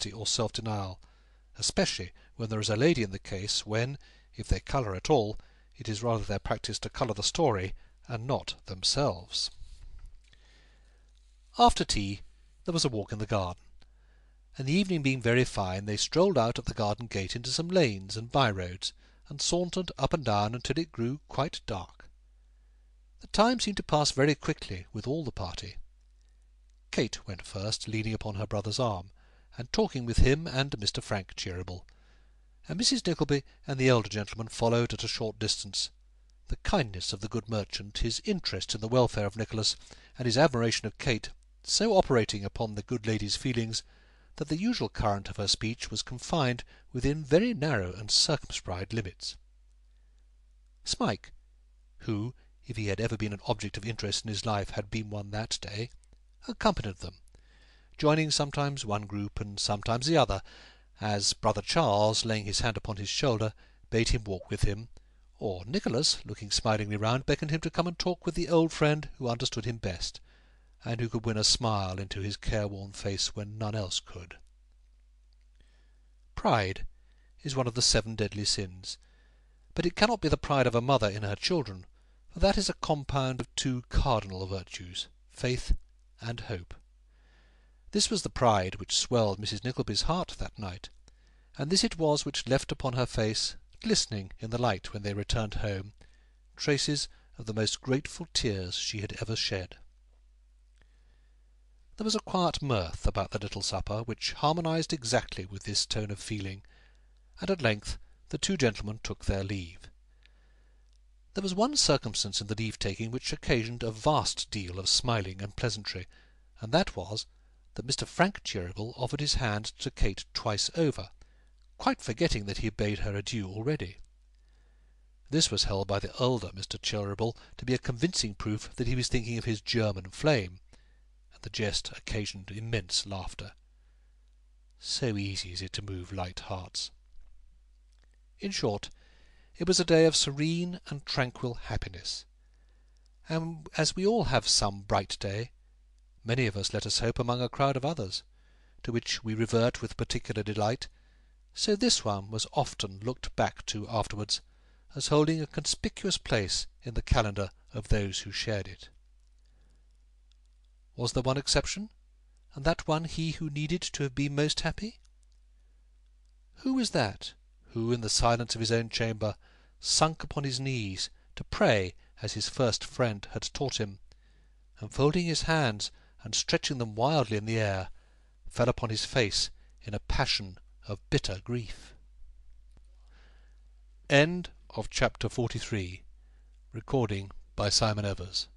modesty or self-denial, especially when there is a lady in the case, when, if they colour at all, it is rather their practice to colour the story, and not themselves. After tea there was a walk in the garden, and the evening being very fine, they strolled out at the garden gate into some lanes and by-roads, and sauntered up and down until it grew quite dark. The time seemed to pass very quickly with all the party. Kate went first, leaning upon her brother's arm, and talking with him and Mr. Frank Cheeryble, and Mrs. Nickleby and the elder gentleman followed at a short distance, the kindness of the good merchant, his interest in the welfare of Nicholas, and his admiration of Kate, so operating upon the good lady's feelings that the usual current of her speech was confined within very narrow and circumscribed limits. Smike, who, if he had ever been an object of interest in his life, had been one that day, accompanied them, joining sometimes one group and sometimes the other, as brother Charles, laying his hand upon his shoulder, bade him walk with him, or Nicholas, looking smilingly round, beckoned him to come and talk with the old friend who understood him best, and who could win a smile into his careworn face when none else could. Pride is one of the 7 deadly sins, but it cannot be the pride of a mother in her children, for that is a compound of 2 cardinal virtues, faith and hope. This was the pride which swelled Mrs. Nickleby's heart that night, and this it was which left upon her face, glistening in the light when they returned home, traces of the most grateful tears she had ever shed. There was a quiet mirth about the little supper, which harmonized exactly with this tone of feeling, and at length the 2 gentlemen took their leave. There was one circumstance in the leave-taking which occasioned a vast deal of smiling and pleasantry, and that was that Mr. Frank Cheeryble offered his hand to Kate twice over, quite forgetting that he had bade her adieu already. This was held by the elder Mr. Cheeryble to be a convincing proof that he was thinking of his German flame, and the jest occasioned immense laughter. So easy is it to move light hearts. In short, it was a day of serene and tranquil happiness, and as we all have some bright day, many of us, let us hope, among a crowd of others, to which we revert with particular delight, so this one was often looked back to afterwards as holding a conspicuous place in the calendar of those who shared it. Was there one exception, and that one he who needed to have been most happy? Who was that, who, in the silence of his own chamber, sunk upon his knees to pray as his first friend had taught him, and folding his hands and stretching them wildly in the air, fell upon his face in a passion of bitter grief? End of chapter 43. Recording by Simon Evers.